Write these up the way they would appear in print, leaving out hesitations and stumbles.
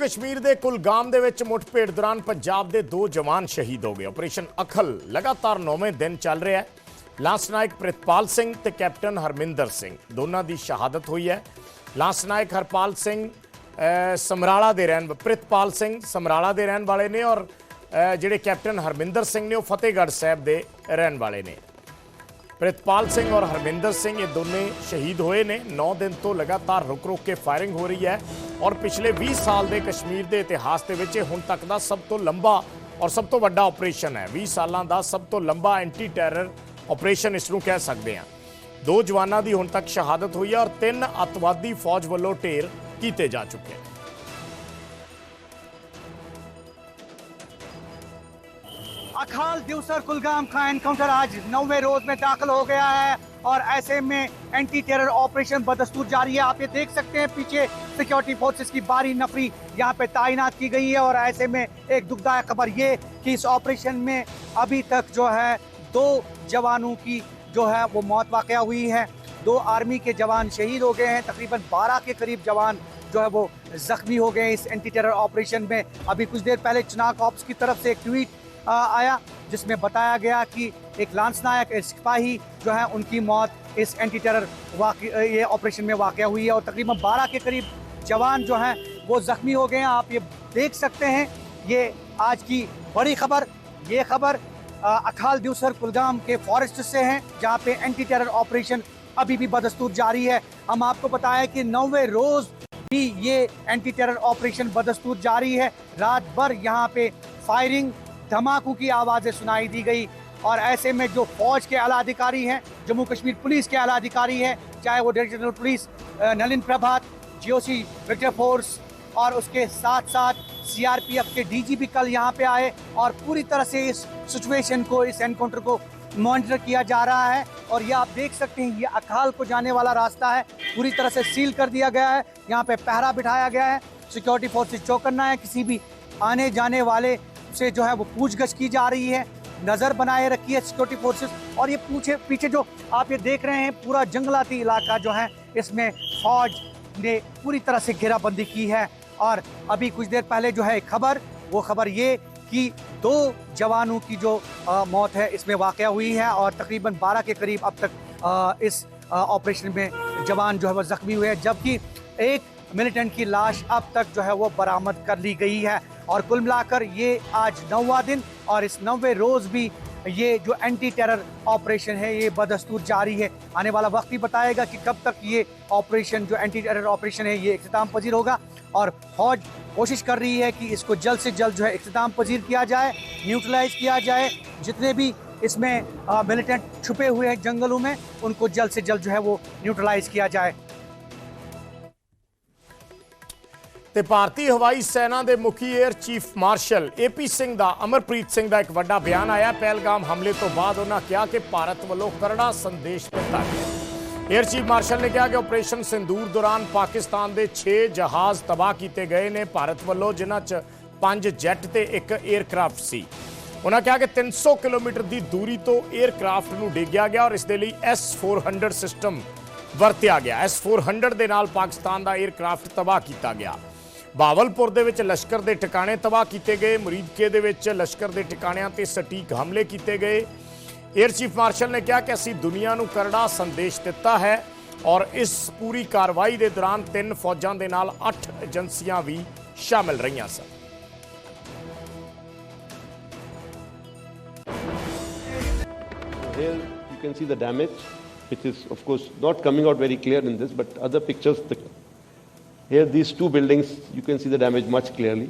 कश्मीर के कुलगाम ਦੇ ਵਿੱਚ ਮੁੱਠਭੇੜ ਦੌਰਾਨ पंजाब के 2 जवान शहीद हो गए। ऑपरेशन अखल लगातार 9वें दिन चल रहा है। लांस नायक प्रितपाल सिंह ते कैप्टन हरमिंदर सिंह दोनों की शहादत हुई है। लांस नायक हरपाल सिंह समराला के प्रितपाल सिंह समराला के रहन वाले ने और ਜਿਹੜੇ कैप्टन हरमिंदर सिंह ने वो फतेहगढ़ साहब के रहन वाले ने। प्रितपाल सिंह और हरमिंदर सिंह ये दोनों शहीद हुए ने। 9 दिन तो लगातार रुक रुक के फायरिंग हो रही है और पिछले 20 साल के कश्मीर के इतिहास के हुण तक का सब तो लंबा और सब तो वड्डा ऑपरेशन है। 20 सालों का सब तो लंबा एंटी टैरर ऑपरेशन इसनूं कह सकते हैं। 2 जवानों की हुण तक शहादत हुई है और 3 अतवादी फौज वालों ढेर किए जा चुके हैं। अखाल दिवसर कुलगाम का एनकाउंटर आज 9वें रोज में दाखिल हो गया है और ऐसे में एंटी टेरर ऑपरेशन बदस्तूर जारी है। आप ये देख सकते हैं पीछे सिक्योरिटी फोर्सेस की भारी नफरी यहाँ पे तैनात की गई है और ऐसे में एक दुखदायक खबर ये कि इस ऑपरेशन में अभी तक जो है 2 जवानों की जो है वो मौत वाकया हुई है। 2 आर्मी के जवान शहीद हो गए हैं। तकरीबन 12 के करीब जवान जो है वो जख्मी हो गए इस एंटी टेरर ऑपरेशन में। अभी कुछ देर पहले चुनाव कॉर्प्स की तरफ से एक ट्वीट आया जिसमें बताया गया कि एक लांस नायक एक सिपाही जो है उनकी मौत इस एंटी टेरर ये ऑपरेशन में वाक़या हुई है और तकरीबन 12 के करीब जवान जो हैं वो जख्मी हो गए हैं। आप ये देख सकते हैं ये आज की बड़ी खबर। ये खबर अखाल दिवसर कुलगाम के फॉरेस्ट से है जहाँ पे एंटी टेरर ऑपरेशन अभी भी बदस्तूर जारी है। हम आपको बताया कि 9वें रोज भी ये एंटी टेरर ऑपरेशन बदस्तूर जारी है। रात भर यहाँ पे फायरिंग धमाकों की आवाज़ें सुनाई दी गई और ऐसे में जो फौज के आला अधिकारी हैं, जम्मू कश्मीर पुलिस के आला अधिकारी हैं, चाहे वो डायरेक्टर जनरल पुलिस नलिन प्रभात, जीओसी विक्टर फोर्स और उसके साथ साथ सीआरपीएफ के डीजीपी कल यहाँ पे आए और पूरी तरह से इस सिचुएशन को, इस एनकाउंटर को मॉनिटर किया जा रहा है। और ये आप देख सकते हैं ये अखाल को जाने वाला रास्ता है, पूरी तरह से सील कर दिया गया है। यहाँ पे पहरा बिठाया गया है, सिक्योरिटी फोर्सेज चौकन्ना है, किसी भी आने जाने वाले से जो है वो पूछगछ की जा रही है, नजर बनाए रखी है सिक्योरिटी फोर्सेस। और ये पीछे जो आप ये देख रहे हैं पूरा जंगलाती इलाका जो है इसमें फौज ने पूरी तरह से घेराबंदी की है। और अभी कुछ देर पहले जो है खबर, वो खबर ये कि 2 जवानों की जो मौत है इसमें वाकया हुई है और तकरीबन 12 के करीब अब तक इस ऑपरेशन में जवान जो है वो जख्मी हुए हैं, जबकि एक मिलिटेंट की लाश अब तक जो है वो बरामद कर ली गई है। और कुल मिलाकर ये आज 9वां दिन और इस 9वें रोज भी ये जो एंटी टेरर ऑपरेशन है ये बदस्तूर जारी है। आने वाला वक्त ही बताएगा कि कब तक ये ऑपरेशन जो एंटी टेरर ऑपरेशन है ये इख्तिताम पजीर होगा। और फौज कोशिश कर रही है कि इसको जल्द से जल्द जो है इख्तिताम पजीर किया जाए, न्यूट्रलाइज किया जाए। जितने भी इसमें मिलिटेंट छुपे हुए हैं जंगलों में उनको जल्द से जल्द जो है वो न्यूट्रलाइज किया जाए। ਤੇ ਭਾਰਤੀ ਹਵਾਈ ਸੈਨਾ ਦੇ ਮੁਖੀ air chief marshal AP Singh ਦਾ ਅਮਰਪ੍ਰੀਤ ਸਿੰਘ ਦਾ ਇੱਕ ਵੱਡਾ ਬਿਆਨ ਆਇਆ। ਪਹਿਲਗਾਮ ਹਮਲੇ ਤੋਂ ਬਾਅਦ ਉਹਨਾਂ ਕਿਹਾ ਕਿ ਭਾਰਤ ਵੱਲੋਂ ਕਰੜਾ ਸੰਦੇਸ਼ ਦਿੱਤਾ ਗਿਆ। 에ਅਰ ਚੀਫ ਮਾਰਸ਼ਲ ਨੇ ਕਿਹਾ ਕਿ ਆਪਰੇਸ਼ਨ ਸਿੰਦੂਰ ਦੌਰਾਨ ਪਾਕਿਸਤਾਨ ਦੇ 6 ਜਹਾਜ਼ ਤਬਾਹ ਕੀਤੇ ਗਏ ਨੇ ਭਾਰਤ ਵੱਲੋਂ, ਜਿਨ੍ਹਾਂ 'ਚ 5 ਜੈਟ ਤੇ 1 에ਅਰਕ੍ਰਾਫਟ ਸੀ। ਉਹਨਾਂ ਕਿਹਾ ਕਿ 300 ਕਿਲੋਮੀਟਰ ਦੀ ਦੂਰੀ ਤੋਂ 에ਅਰਕ੍ਰਾਫਟ ਨੂੰ ਡਿੱਗਿਆ ਗਿਆ ਔਰ ਇਸ ਦੇ ਲਈ S-400 ਸਿਸਟਮ ਵਰਤਿਆ ਗਿਆ। S-400 ਦੇ ਨਾਲ ਪਾਕਿਸਤਾਨ ਦਾ 에ਅਰਕ੍ਰਾਫਟ ਤਬਾਹ ਕੀਤਾ ਗਿਆ। ਬਾਵਲਪੁਰ ਦੇ ਵਿੱਚ ਲਸ਼ਕਰ ਦੇ ਟਿਕਾਣੇ ਤਬਾਹ ਕੀਤੇ ਗਏ। ਮੁਰੀਦਕੇ ਦੇ ਵਿੱਚ ਲਸ਼ਕਰ ਦੇ ਟਿਕਾਣਿਆਂ ਤੇ ਸਟੀਕ ਹਮਲੇ ਕੀਤੇ ਗਏ। 에ਅਰ ਚੀਫ ਮਾਰਸ਼ਲ ਨੇ ਕਿਹਾ ਕਿ ਅਸੀਂ ਦੁਨੀਆ ਨੂੰ ਕਰੜਾ ਸੰਦੇਸ਼ ਦਿੱਤਾ ਹੈ ਔਰ ਇਸ ਪੂਰੀ ਕਾਰਵਾਈ ਦੇ ਦੌਰਾਨ 3 ਫੌਜਾਂ ਦੇ ਨਾਲ 8 ਏਜੰਸੀਆਂ ਵੀ ਸ਼ਾਮਲ ਰਹੀਆਂ ਸਨ। Here you can see the damage, which is of course not coming out very clear in this, but other pictures, here these 2 buildings, you can see the damage much clearly.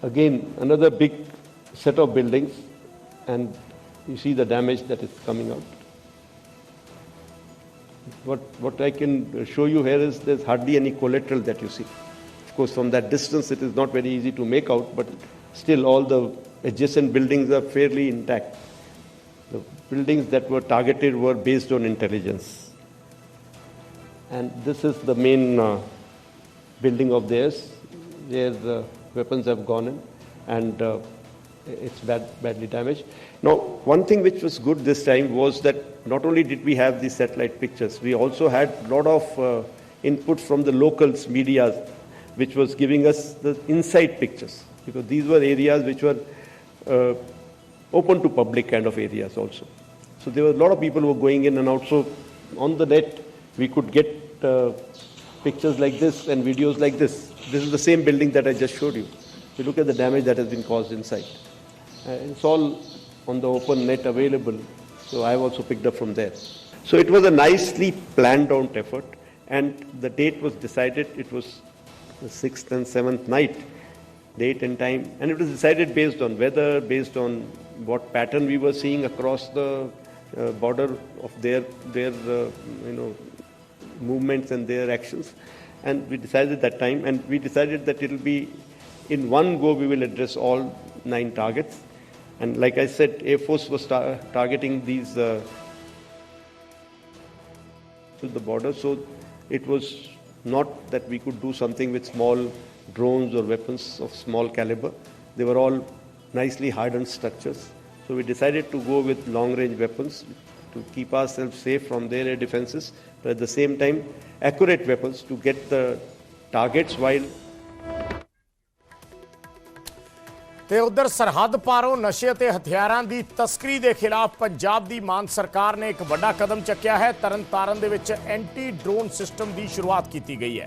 Again, another big set of buildings, and you see the damage that is coming out. What I can show you here is there's hardly any collateral that you see. Of course, from that distance it is not very easy to make out, but still all the adjacent buildings are fairly intact. The buildings that were targeted were based on intelligence. And this is the main building of theirs, where the weapons have gone in, and it's badly damaged. Now, one thing which was good this time was that not only did we have the satellite pictures, we also had a lot of input from the locals, media, which was giving us the inside pictures, because these were areas which were open to public kind of areas also. So there were a lot of people who were going in and out. So on the net, we could get pictures like this and videos like this. This is the same building that I just showed you. You look at the damage that has been caused inside. It's all on the open net available. So I've also picked up from there. So it was a nicely planned out effort, and the date was decided. It was the 6th and 7th night, date and time, and it was decided based on weather, based on what pattern we were seeing across the border of their movements and their actions. And we decided that time, and we decided that it will be in one go we will address all 9 targets. And like I said, Air Force was targeting these to the border, so it was not that we could do something with small drones or weapons of small caliber. They were all nicely hardened structures. So we decided to go with long-range weapons to keep ourselves safe from their air defenses, but at the same time, accurate weapons to get the targets while ਤੇ ਉਧਰ ਸਰਹੱਦ ਪਾਰੋਂ ਨਸ਼ੇ ਤੇ ਹਥਿਆਰਾਂ ਦੀ ਤਸਕਰੀ ਦੇ ਖਿਲਾਫ ਪੰਜਾਬ ਦੀ ਮਾਨ ਸਰਕਾਰ ਨੇ ਇੱਕ ਵੱਡਾ ਕਦਮ ਚੱਕਿਆ ਹੈ। ਤਰਨਤਾਰਨ ਦੇ ਵਿੱਚ ਐਂਟੀ ਡਰੋਨ ਸਿਸਟਮ ਦੀ ਸ਼ੁਰੂਆਤ ਕੀਤੀ ਗਈ ਹੈ।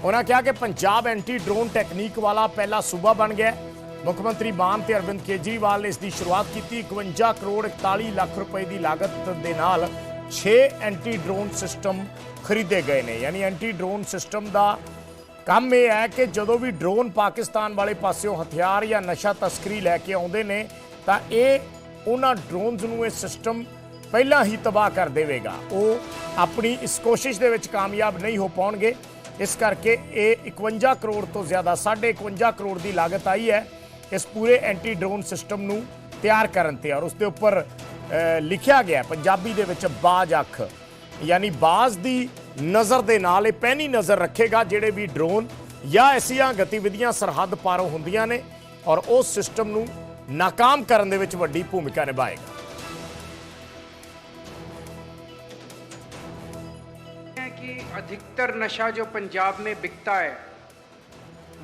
ਉਹਨਾਂ ਕਿਹਾ ਕਿ ਪੰਜਾਬ ਐਂਟੀ ਡਰੋਨ ਟੈਕਨੀਕ ਵਾਲਾ ਪਹਿਲਾ ਸੂਬਾ ਬਣ ਗਿਆ। ਮੁੱਖ ਮੰਤਰੀ ਮਾਨ ਤੇ ਅਰਵਿੰਦ ਕੇਜਰੀਵਾਲ ਨੇ ਇਸ ਦੀ ਸ਼ੁਰੂਆਤ ਕੀਤੀ। 51 ਕਰੋੜ 41 ਲੱਖ ਰੁਪਏ ਦੀ ਲਾਗਤ ਦੇ ਨਾਲ 6 ਐਂਟੀ ਡਰੋਨ ਸਿਸਟਮ ਖਰੀਦੇ ਗਏ ਨੇ। ਯਾਨੀ ਐਂਟੀ ਡਰੋਨ ਸਿਸਟਮ ਦਾ ਕੰਮ ਇਹ ਹੈ ਕਿ ਜਦੋਂ ਵੀ ਡਰੋਨ ਪਾਕਿਸਤਾਨ ਵਾਲੇ ਪਾਸਿਓਂ ਹਥਿਆਰ ਜਾਂ ਨਸ਼ਾ ਤਸਕਰੀ ਲੈ ਕੇ ਆਉਂਦੇ ਨੇ ਤਾਂ ਇਹ ਉਹਨਾਂ ਡਰੋਨਸ ਨੂੰ ਇਹ ਸਿਸਟਮ ਪਹਿਲਾਂ ਹੀ ਤਬਾਹ ਕਰ ਦੇਵੇਗਾ। ਉਹ ਆਪਣੀ ਇਸ ਕੋਸ਼ਿਸ਼ ਦੇ ਵਿੱਚ ਕਾਮਯਾਬ ਨਹੀਂ ਹੋ ਪਾਉਣਗੇ। ਇਸ ਕਰਕੇ ਇਹ 51 ਕਰੋੜ ਤੋਂ ਜ਼ਿਆਦਾ 51.5 ਕਰੋੜ ਦੀ ਲਾਗਤ ਆਈ ਹੈ ਇਸ ਪੂਰੇ ਐਂਟੀ ਡਰੋਨ ਸਿਸਟਮ ਨੂੰ ਤਿਆਰ ਕਰਨ ਤੇ। ਔਰ ਉਸ ਦੇ ਉੱਪਰ ਲਿਖਿਆ ਗਿਆ ਪੰਜਾਬੀ ਦੇ ਵਿੱਚ ਬਾਜ਼ ਅੱਖ, यानी बाज की नज़र के नाल पैनी नज़र रखेगा जेडे भी ड्रोन या ऐसिया गतिविधियां सरहद पारों होंदियां ने, और उस सिस्टम नूं नाकाम करने विच वड्डी भूमिका निभाएगा। कि अधिकतर नशा जो पंजाब में बिकता है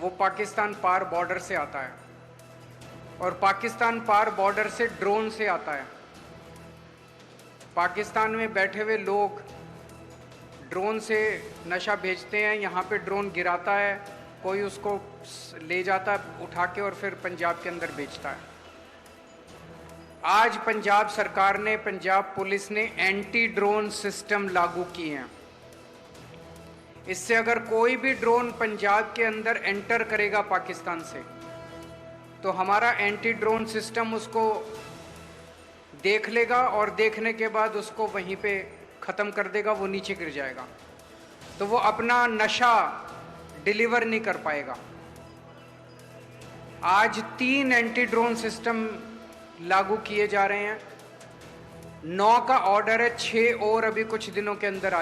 वो पाकिस्तान पार बॉर्डर से आता है, और पाकिस्तान पार बॉर्डर से ड्रोन से आता है। पाकिस्तान में बैठे हुए लोग ड्रोन से नशा भेजते हैं, यहाँ पे ड्रोन गिराता है, कोई उसको ले जाता है उठा के और फिर पंजाब के अंदर बेचता है। आज पंजाब सरकार ने, पंजाब पुलिस ने एंटी ड्रोन सिस्टम लागू किए हैं। इससे अगर कोई भी ड्रोन पंजाब के अंदर एंटर करेगा पाकिस्तान से, तो हमारा एंटी ड्रोन सिस्टम उसको देख लेगा और देखने के बाद उसको वहीं पे ख़त्म कर देगा, वो नीचे गिर जाएगा, तो वो अपना नशा डिलीवर नहीं कर पाएगा। आज 3 एंटी ड्रोन सिस्टम लागू किए जा रहे हैं। 9 का ऑर्डर है, 6 और अभी कुछ दिनों के अंदर आ